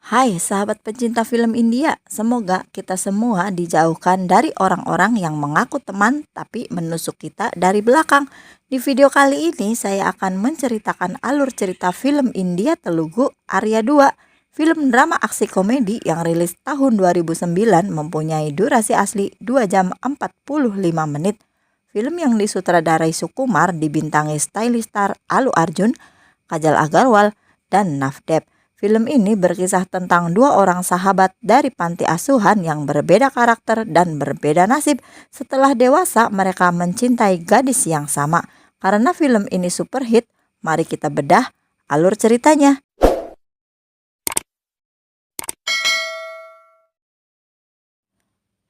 Hai sahabat pecinta film India, semoga kita semua dijauhkan dari orang-orang yang mengaku teman tapi menusuk kita dari belakang. Di video kali ini saya akan menceritakan alur cerita film India Telugu Arya 2. Film drama aksi komedi yang rilis tahun 2009 mempunyai durasi asli 2 jam 45 menit. Film yang disutradarai Sukumar dibintangi stylish star Alu Arjun, Kajal Agarwal, dan Navdeep. Film ini berkisah tentang dua orang sahabat dari panti asuhan yang berbeda karakter dan berbeda nasib. Setelah dewasa, mereka mencintai gadis yang sama. Karena film ini super hit, mari kita bedah alur ceritanya.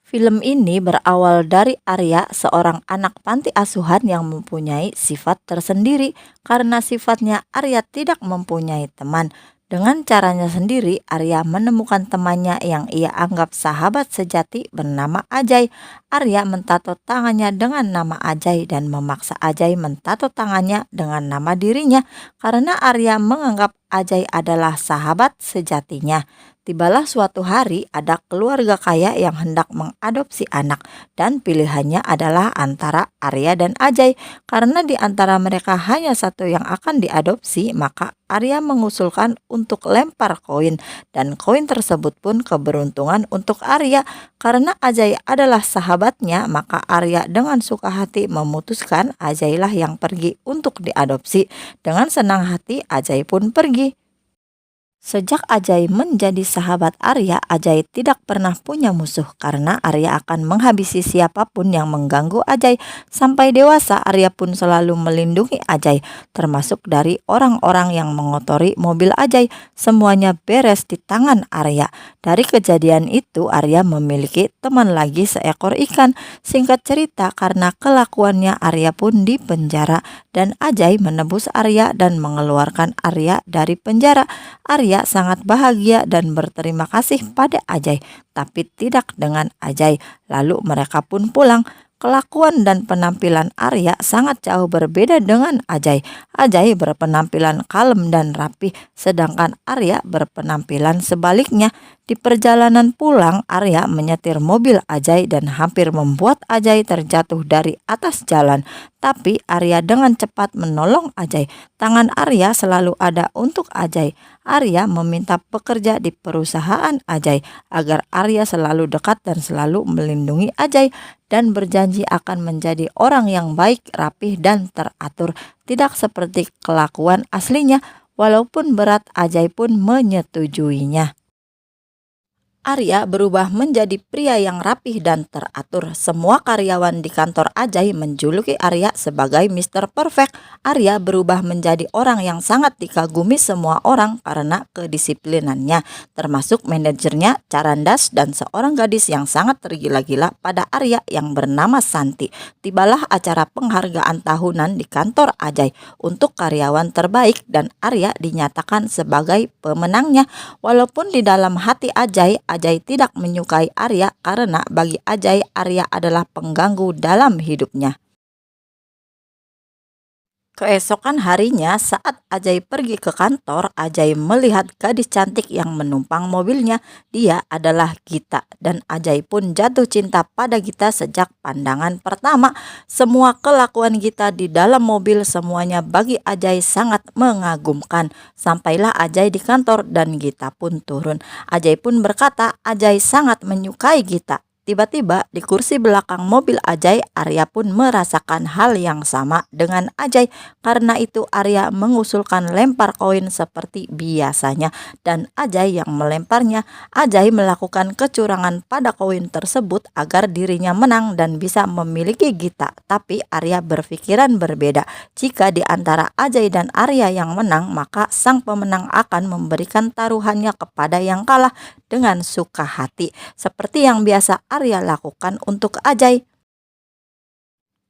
Film ini berawal dari Arya, seorang anak panti asuhan yang mempunyai sifat tersendiri. Karena sifatnya, Arya tidak mempunyai teman. Dengan caranya sendiri, Arya menemukan temannya yang ia anggap sahabat sejati bernama Ajay. Arya mentato tangannya dengan nama Ajay dan memaksa Ajay mentato tangannya dengan nama dirinya karena Arya menganggap Ajay adalah sahabat sejatinya. Tibalah suatu hari ada keluarga kaya yang hendak mengadopsi anak dan pilihannya adalah antara Arya dan Ajay. Karena di antara mereka hanya satu yang akan diadopsi, maka Arya mengusulkan untuk lempar koin dan koin tersebut pun keberuntungan untuk Arya. Karena Ajay adalah sahabatnya, maka Arya dengan suka hati memutuskan Ajaylah yang pergi untuk diadopsi. Dengan senang hati Ajay pun pergi. Sejak Ajay menjadi sahabat Arya, Ajay tidak pernah punya musuh karena Arya akan menghabisi siapapun yang mengganggu Ajay. Sampai dewasa, Arya pun selalu melindungi Ajay, termasuk dari orang-orang yang mengotori mobil Ajay. Semuanya beres di tangan Arya. Dari kejadian itu, Arya memiliki teman lagi seekor ikan. Singkat cerita, karena kelakuannya Arya pun dipenjara dan Ajay menebus Arya dan mengeluarkan Arya dari penjara. Arya sangat bahagia dan berterima kasih pada Ajay, tapi tidak dengan Ajay. Lalu mereka pun pulang. Kelakuan dan penampilan Arya sangat jauh berbeda dengan Ajay. Ajay berpenampilan kalem dan rapi, sedangkan Arya berpenampilan sebaliknya. Di perjalanan pulang, Arya menyetir mobil Ajay dan hampir membuat Ajay terjatuh dari atas jalan. Tapi Arya dengan cepat menolong Ajay. Tangan Arya selalu ada untuk Ajay. Arya meminta pekerja di perusahaan Ajay agar Arya selalu dekat dan selalu melindungi Ajay dan berjanji akan menjadi orang yang baik, rapih, dan teratur. Tidak seperti kelakuan aslinya, walaupun berat Ajay pun menyetujuinya. Arya berubah menjadi pria yang rapih dan teratur. Semua karyawan di kantor Ajay menjuluki Arya sebagai Mr. Perfect. Arya berubah menjadi orang yang sangat dikagumi semua orang karena kedisiplinannya, termasuk manajernya Charandas dan seorang gadis yang sangat tergila-gila pada Arya yang bernama Santi. Tibalah acara penghargaan tahunan di kantor Ajay untuk karyawan terbaik dan Arya dinyatakan sebagai pemenangnya. Walaupun di dalam hati Ajay tidak menyukai Arya karena bagi Ajay, Arya adalah pengganggu dalam hidupnya. Keesokan harinya saat Ajay pergi ke kantor, Ajay melihat gadis cantik yang menumpang mobilnya. Dia adalah Gita dan Ajay pun jatuh cinta pada Gita sejak pandangan pertama. Semua kelakuan Gita di dalam mobil semuanya bagi Ajay sangat mengagumkan. Sampailah Ajay di kantor dan Gita pun turun. Ajay pun berkata Ajay sangat menyukai Gita. Tiba-tiba di kursi belakang mobil Ajay, Arya pun merasakan hal yang sama dengan Ajay. Karena itu Arya mengusulkan lempar koin seperti biasanya dan Ajay yang melemparnya. Ajay melakukan kecurangan pada koin tersebut agar dirinya menang dan bisa memiliki Gita. Tapi Arya berpikiran berbeda. Jika di antara Ajay dan Arya yang menang, maka sang pemenang akan memberikan taruhannya kepada yang kalah dengan suka hati, seperti yang biasa Arya lakukan untuk Ajay.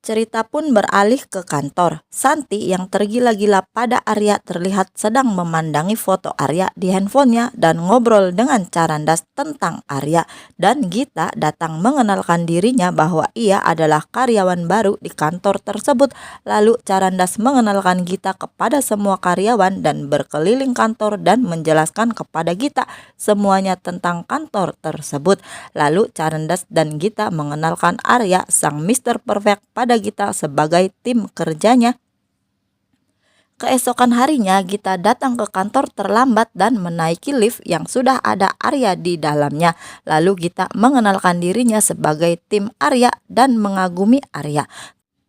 Cerita pun beralih ke kantor. Santi yang tergila-gila pada Arya terlihat sedang memandangi foto Arya di handphonenya dan ngobrol dengan Carandas tentang Arya. Dan Gita datang mengenalkan dirinya bahwa ia adalah karyawan baru di kantor tersebut. Lalu Carandas mengenalkan Gita kepada semua karyawan dan berkeliling kantor dan menjelaskan kepada Gita semuanya tentang kantor tersebut. Lalu Carandas dan Gita mengenalkan Arya sang Mr. Perfect pada Gita sebagai tim kerjanya. Keesokan harinya Gita datang ke kantor terlambat dan menaiki lift yang sudah ada Arya di dalamnya. Lalu Gita mengenalkan dirinya sebagai tim Arya dan mengagumi Arya.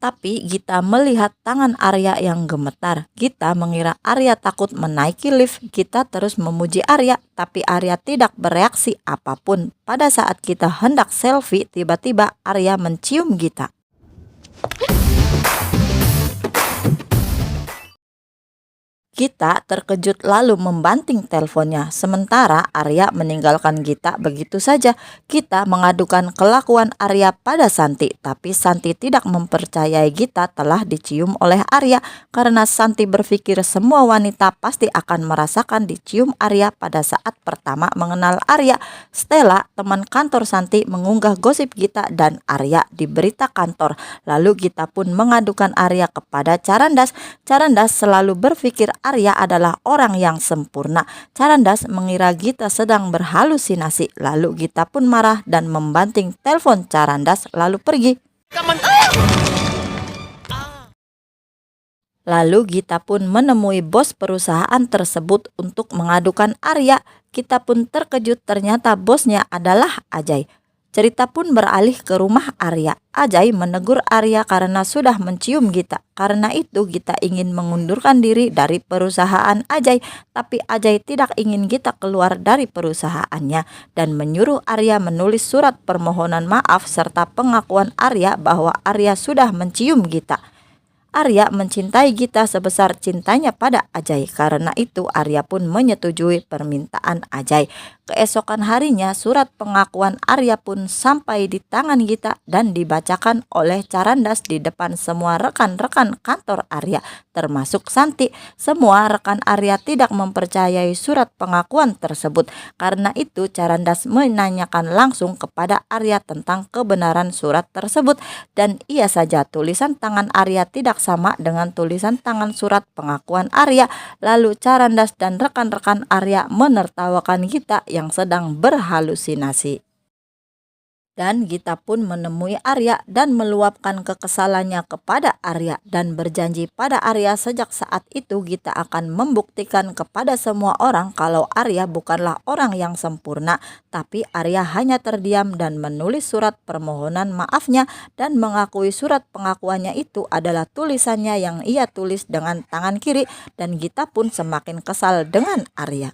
Tapi Gita melihat tangan Arya yang gemetar. Gita mengira Arya takut menaiki lift. Gita terus memuji Arya, tapi Arya tidak bereaksi apapun. Pada saat Gita hendak selfie, tiba-tiba Arya mencium Gita. Gita terkejut lalu membanting teleponnya. Sementara Arya meninggalkan Gita begitu saja. Gita mengadukan kelakuan Arya pada Santi, tapi Santi tidak mempercayai Gita telah dicium oleh Arya karena Santi berpikir semua wanita pasti akan merasakan dicium Arya pada saat pertama mengenal Arya. Stella, teman kantor Santi, mengunggah gosip Gita dan Arya di berita kantor. Lalu Gita pun mengadukan Arya kepada Carandas. Carandas selalu berpikir Arya adalah orang yang sempurna. Carandas mengira Gita sedang berhalusinasi. Lalu Gita pun marah dan membanting telepon Carandas lalu pergi. Lalu Gita pun menemui bos perusahaan tersebut untuk mengadukan Arya. Gita pun terkejut ternyata bosnya adalah Ajay. Cerita pun beralih ke rumah Arya. Ajay menegur Arya karena sudah mencium Gita. Karena itu Gita ingin mengundurkan diri dari perusahaan Ajay. Tapi Ajay tidak ingin Gita keluar dari perusahaannya dan menyuruh Arya menulis surat permohonan maaf serta pengakuan Arya bahwa Arya sudah mencium Gita. Arya mencintai Gita sebesar cintanya pada Ajay. Karena itu Arya pun menyetujui permintaan Ajay. Keesokan harinya surat pengakuan Arya pun sampai di tangan Gita dan dibacakan oleh Carandas di depan semua rekan-rekan kantor Arya, termasuk Santi. Semua rekan Arya tidak mempercayai surat pengakuan tersebut. Karena itu Carandas menanyakan langsung kepada Arya tentang kebenaran surat tersebut. Dan iya saja tulisan tangan Arya tidak sama dengan tulisan tangan surat pengakuan Arya. Lalu Carandas dan rekan-rekan Arya menertawakan Gita yang sedang berhalusinasi. Dan Gita pun menemui Arya dan meluapkan kekesalannya kepada Arya dan berjanji pada Arya sejak saat itu Gita akan membuktikan kepada semua orang kalau Arya bukanlah orang yang sempurna, tapi Arya hanya terdiam dan menulis surat permohonan maafnya dan mengakui surat pengakuannya itu adalah tulisannya yang ia tulis dengan tangan kiri. Dan Gita pun semakin kesal dengan Arya.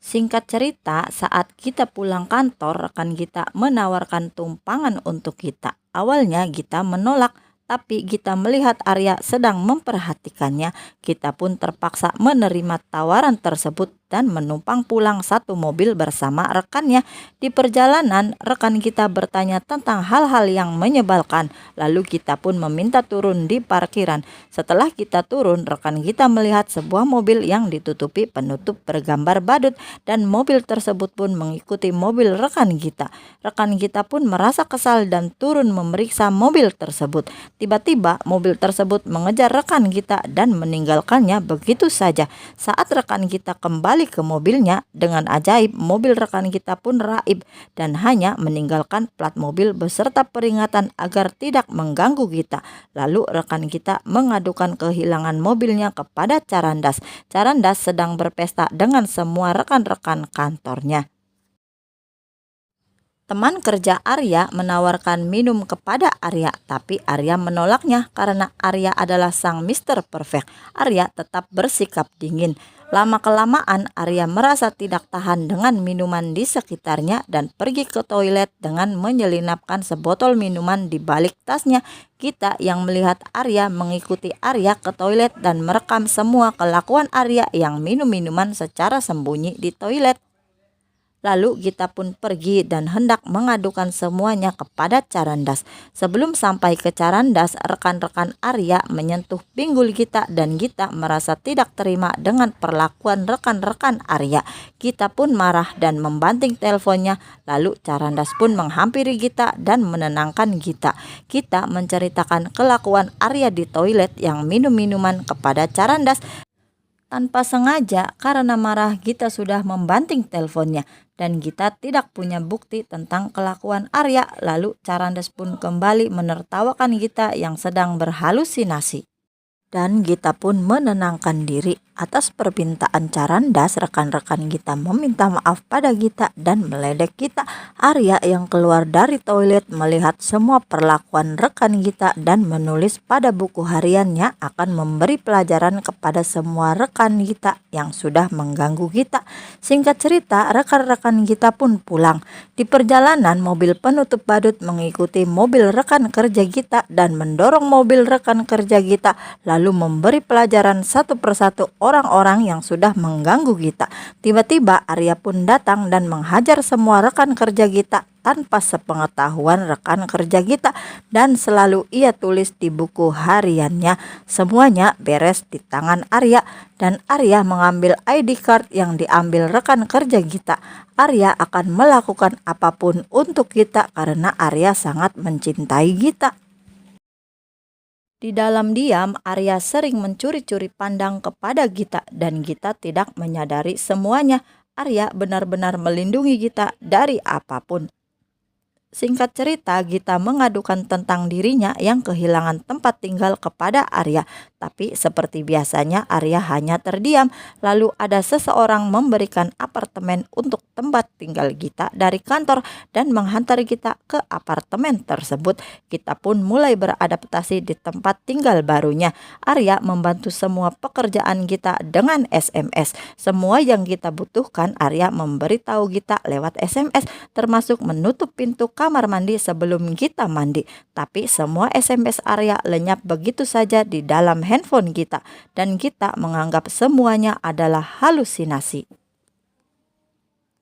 Singkat cerita, saat Gita pulang kantor, rekan Gita menawarkan tumpangan untuk Gita. Awalnya Gita menolak, tapi Gita melihat Arya sedang memperhatikannya. Gita pun terpaksa menerima tawaran tersebut dan menumpang pulang satu mobil bersama rekannya. Di perjalanan, rekan Gita bertanya tentang hal-hal yang menyebalkan. Lalu Gita pun meminta turun di parkiran. Setelah Gita turun, rekan Gita melihat sebuah mobil yang ditutupi penutup bergambar badut dan mobil tersebut pun mengikuti mobil rekan Gita. Rekan Gita pun merasa kesal dan turun memeriksa mobil tersebut. Tiba-tiba mobil tersebut mengejar rekan Gita dan meninggalkannya begitu saja. Saat rekan Gita kembali ke mobilnya, dengan ajaib mobil rekan Gita pun raib dan hanya meninggalkan plat mobil beserta peringatan agar tidak mengganggu Gita. Lalu rekan Gita mengadukan kehilangan mobilnya kepada Carandas. Carandas sedang berpesta dengan semua rekan-rekan kantornya. Teman kerja Arya menawarkan minum kepada Arya, tapi Arya menolaknya karena Arya adalah sang Mr. Perfect. Arya tetap bersikap dingin. Lama-kelamaan Arya merasa tidak tahan dengan minuman di sekitarnya dan pergi ke toilet dengan menyelinapkan sebotol minuman di balik tasnya. Gita yang melihat Arya mengikuti Arya ke toilet dan merekam semua kelakuan Arya yang minum minuman secara sembunyi di toilet. Lalu Gita pun pergi dan hendak mengadukan semuanya kepada Carandas. Sebelum sampai ke Carandas, rekan-rekan Arya menyentuh pinggul Gita dan Gita merasa tidak terima dengan perlakuan rekan-rekan Arya. Gita pun marah dan membanting teleponnya. Lalu Carandas pun menghampiri Gita dan menenangkan Gita. Gita menceritakan kelakuan Arya di toilet yang minum minuman kepada Carandas. Tanpa sengaja, karena marah, Gita sudah membanting teleponnya dan Gita tidak punya bukti tentang kelakuan Arya. Lalu Carandas pun kembali menertawakan Gita yang sedang berhalusinasi. Dan Gita pun menenangkan diri. Atas permintaan Carandas, rekan-rekan Gita meminta maaf pada Gita dan meledek Gita. Arya yang keluar dari toilet melihat semua perlakuan rekan Gita dan menulis pada buku hariannya akan memberi pelajaran kepada semua rekan Gita yang sudah mengganggu Gita. Singkat cerita, rekan-rekan Gita pun pulang. Di perjalanan, mobil penutup badut mengikuti mobil rekan kerja Gita dan mendorong mobil rekan kerja Gita, lalu memberi pelajaran satu persatu orang-orang yang sudah mengganggu Gita. Tiba-tiba Arya pun datang dan menghajar semua rekan kerja Gita tanpa sepengetahuan rekan kerja Gita, dan selalu ia tulis di buku hariannya. Semuanya beres di tangan Arya, dan Arya mengambil ID card yang diambil rekan kerja Gita. Arya akan melakukan apapun untuk Gita karena Arya sangat mencintai Gita. Di dalam diam, Arya sering mencuri-curi pandang kepada Gita dan Gita tidak menyadari semuanya. Arya benar-benar melindungi Gita dari apapun. Singkat cerita, Gita mengadukan tentang dirinya yang kehilangan tempat tinggal kepada Arya. Tapi seperti biasanya Arya hanya terdiam. Lalu ada seseorang memberikan apartemen untuk tempat tinggal Gita dari kantor dan menghantar Gita ke apartemen tersebut. Gita pun mulai beradaptasi di tempat tinggal barunya. Arya membantu semua pekerjaan Gita dengan SMS. Semua yang Gita butuhkan Arya memberitahu Gita lewat SMS, termasuk menutup pintu kamar mandi sebelum Gita mandi. Tapi semua SMS Arya lenyap begitu saja di dalam handphone Gita dan Gita menganggap semuanya adalah halusinasi.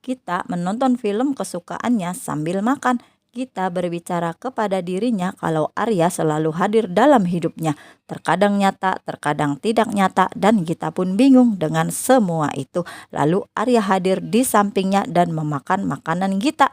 Gita menonton film kesukaannya sambil makan. Gita berbicara kepada dirinya kalau Arya selalu hadir dalam hidupnya. Terkadang nyata, terkadang tidak nyata, dan Gita pun bingung dengan semua itu. Lalu Arya hadir di sampingnya dan memakan makanan Gita.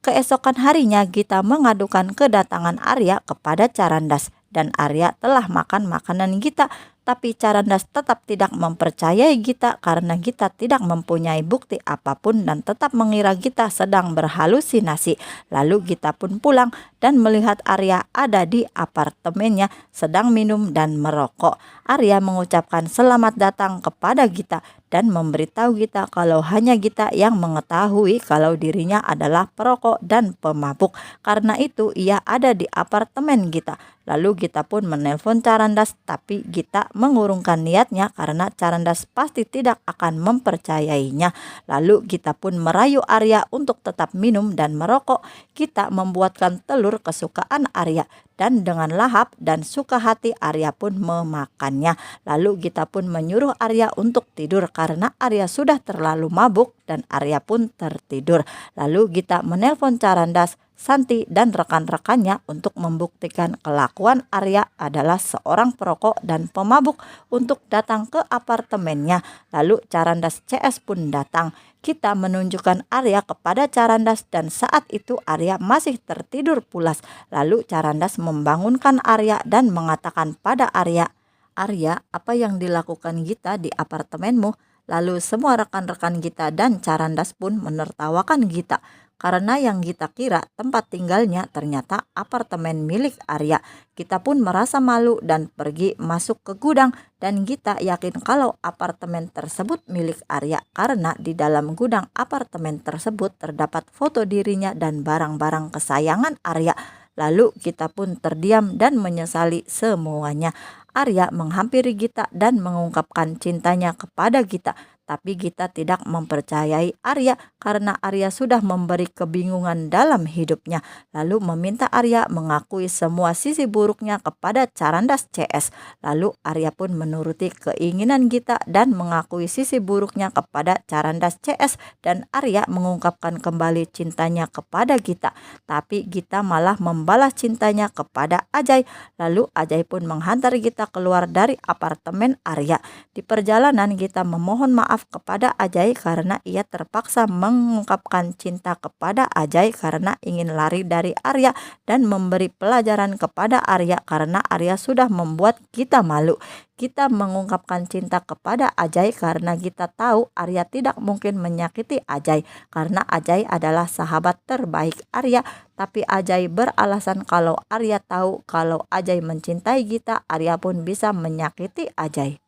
Keesokan harinya Gita mengadukan kedatangan Arya kepada Carandas dan Arya telah makan makanan Gita. Tapi Carandas tetap tidak mempercayai Gita karena Gita tidak mempunyai bukti apapun dan tetap mengira Gita sedang berhalusinasi. Lalu Gita pun pulang dan melihat Arya ada di apartemennya sedang minum dan merokok. Arya mengucapkan selamat datang kepada Gita dan memberitahu Gita kalau hanya Gita yang mengetahui kalau dirinya adalah perokok dan pemabuk. Karena itu ia ada di apartemen Gita. Lalu Gita pun menelpon Carandas, tapi Gita mengurungkan niatnya karena Carandas pasti tidak akan mempercayainya. Lalu Gita pun merayu Arya untuk tetap minum dan merokok. Gita membuatkan telur kesukaan Arya dan dengan lahap dan suka hati Arya pun memakannya. Lalu Gita pun menyuruh Arya untuk tidur karena Arya sudah terlalu mabuk dan Arya pun tertidur. Lalu Gita menelpon Carandas, Santi dan rekan-rekannya untuk membuktikan kelakuan Arya adalah seorang perokok dan pemabuk untuk datang ke apartemennya. Lalu Carandas CS pun datang. Gita menunjukkan Arya kepada Carandas dan saat itu Arya masih tertidur pulas. Lalu Carandas membangunkan Arya dan mengatakan pada Arya, "Arya, apa yang dilakukan Gita di apartemenmu?" Lalu semua rekan-rekan Gita dan Carandas pun menertawakan Gita. Karena yang Gita kira tempat tinggalnya ternyata apartemen milik Arya. Gita pun merasa malu dan pergi masuk ke gudang dan Gita yakin kalau apartemen tersebut milik Arya karena di dalam gudang apartemen tersebut terdapat foto dirinya dan barang-barang kesayangan Arya. Lalu Gita pun terdiam dan menyesali semuanya. Arya menghampiri Gita dan mengungkapkan cintanya kepada Gita. tapi Gita tidak mempercayai Arya karena Arya sudah memberi kebingungan dalam hidupnya, lalu meminta Arya mengakui semua sisi buruknya kepada Carandas CS. Lalu Arya pun menuruti keinginan Gita dan mengakui sisi buruknya kepada Carandas CS, dan Arya mengungkapkan kembali cintanya kepada Gita. Tapi Gita malah membalas cintanya kepada Ajay. Lalu Ajay pun menghantar Gita keluar dari apartemen Arya. Di perjalanan Gita memohon maaf kepada Ajay karena ia terpaksa mengungkapkan cinta kepada Ajay karena ingin lari dari Arya dan memberi pelajaran kepada Arya karena Arya sudah membuat Gita malu. Gita mengungkapkan cinta kepada Ajay karena Gita tahu Arya tidak mungkin menyakiti Ajay karena Ajay adalah sahabat terbaik Arya. Tapi Ajay beralasan kalau Arya tahu kalau Ajay mencintai Gita, Arya pun bisa menyakiti Ajay.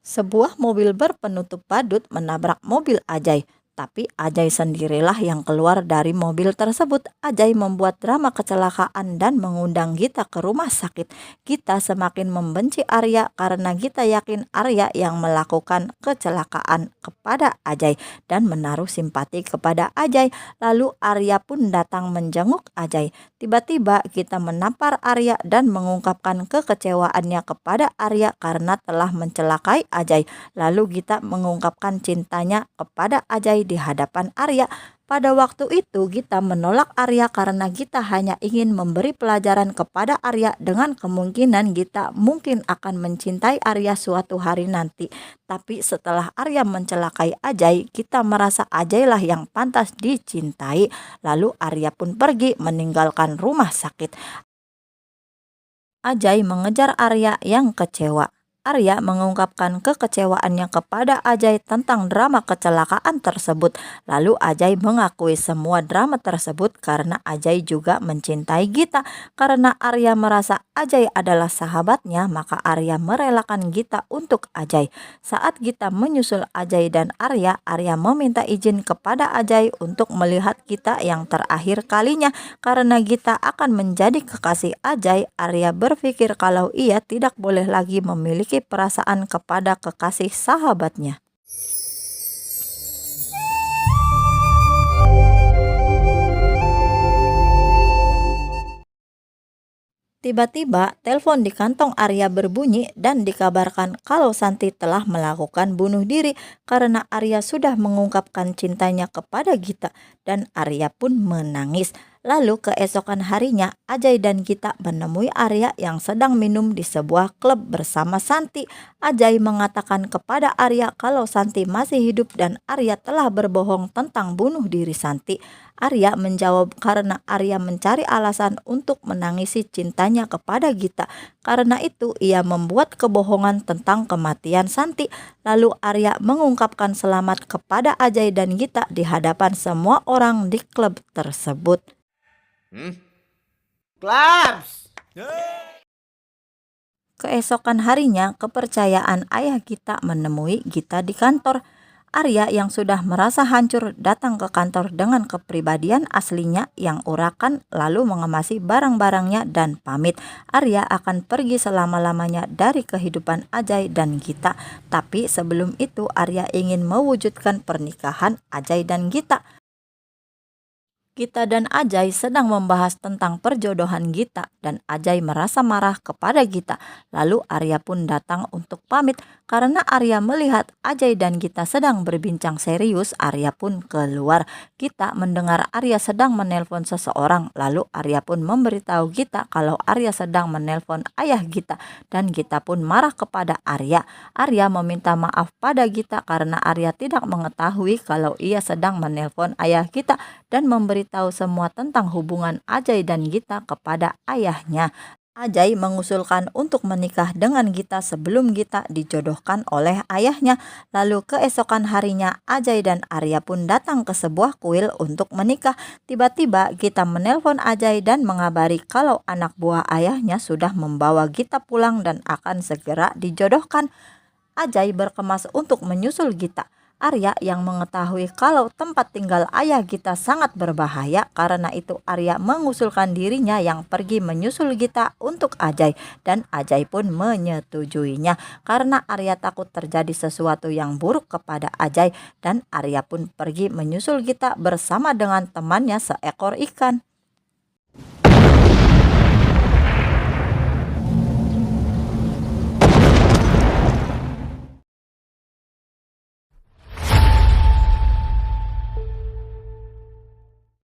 Sebuah mobil berpenutup badut menabrak mobil Ajay. Tapi Ajay sendirilah yang keluar dari mobil tersebut. Ajay membuat drama kecelakaan dan mengundang Gita ke rumah sakit. Gita semakin membenci Arya karena Gita yakin Arya yang melakukan kecelakaan kepada Ajay dan menaruh simpati kepada Ajay. Lalu Arya pun datang menjenguk Ajay. Tiba-tiba Gita menampar Arya dan mengungkapkan kekecewaannya kepada Arya karena telah mencelakai Ajay. Lalu Gita mengungkapkan cintanya kepada Ajay di hadapan Arya. Pada waktu itu Gita menolak Arya karena Gita hanya ingin memberi pelajaran kepada Arya dengan kemungkinan Gita mungkin akan mencintai Arya suatu hari nanti. Tapi setelah Arya mencelakai Ajay, Gita merasa Ajay lah yang pantas dicintai. Lalu Arya pun pergi meninggalkan rumah sakit. Ajay mengejar Arya yang kecewa. Arya mengungkapkan kekecewaannya kepada Ajay tentang drama kecelakaan tersebut. Lalu Ajay mengakui semua drama tersebut karena Ajay juga mencintai Gita. Karena Arya merasa Ajay adalah sahabatnya, maka Arya merelakan Gita untuk Ajay. Saat Gita menyusul Ajay dan Arya, Arya meminta izin kepada Ajay untuk melihat Gita yang terakhir kalinya. Karena Gita akan menjadi kekasih Ajay, Arya berpikir kalau ia tidak boleh lagi memiliki perasaan kepada kekasih sahabatnya. Tiba-tiba telepon di kantong Arya berbunyi dan dikabarkan kalau Santi telah melakukan bunuh diri karena Arya sudah mengungkapkan cintanya kepada Gita, dan Arya pun menangis. Lalu keesokan harinya Ajay dan Gita menemui Arya yang sedang minum di sebuah klub bersama Santi. Ajay mengatakan kepada Arya kalau Santi masih hidup dan Arya telah berbohong tentang bunuh diri Santi. Arya menjawab karena Arya mencari alasan untuk menangisi cintanya kepada Gita. Karena itu ia membuat kebohongan tentang kematian Santi. Lalu Arya mengungkapkan selamat kepada Ajay dan Gita di hadapan semua orang di klub tersebut. Claps! Keesokan harinya, kepercayaan ayah Gita menemui Gita di kantor. Arya yang sudah merasa hancur datang ke kantor dengan kepribadian aslinya yang urakan, lalu mengemasi barang-barangnya dan pamit. Arya akan pergi selama-lamanya dari kehidupan Ajay dan Gita. Tapi sebelum itu Arya ingin mewujudkan pernikahan Ajay dan Gita. Gita dan Ajay sedang membahas tentang perjodohan Gita dan Ajay merasa marah kepada Gita. Lalu Arya pun datang untuk pamit. Karena Arya melihat Ajay dan Gita sedang berbincang serius, Arya pun keluar. Gita mendengar Arya sedang menelpon seseorang. Lalu Arya pun memberitahu Gita kalau Arya sedang menelpon ayah Gita, dan Gita pun marah kepada Arya. Arya meminta maaf pada Gita karena Arya tidak mengetahui kalau ia sedang menelpon ayah Gita dan memberitahu semua tentang hubungan Ajay dan Gita kepada ayahnya. Ajay mengusulkan untuk menikah dengan Gita sebelum Gita dijodohkan oleh ayahnya. Lalu keesokan harinya Ajay dan Arya pun datang ke sebuah kuil untuk menikah. Tiba-tiba Gita menelpon Ajay dan mengabari kalau anak buah ayahnya sudah membawa Gita pulang dan akan segera dijodohkan. Ajay berkemas untuk menyusul Gita. Arya yang mengetahui kalau tempat tinggal ayah Gita sangat berbahaya. Karena itu Arya mengusulkan dirinya yang pergi menyusul Gita untuk Ajay, dan Ajay pun menyetujuinya. Karena Arya takut terjadi sesuatu yang buruk kepada Ajay, dan Arya pun pergi menyusul Gita bersama dengan temannya seekor ikan.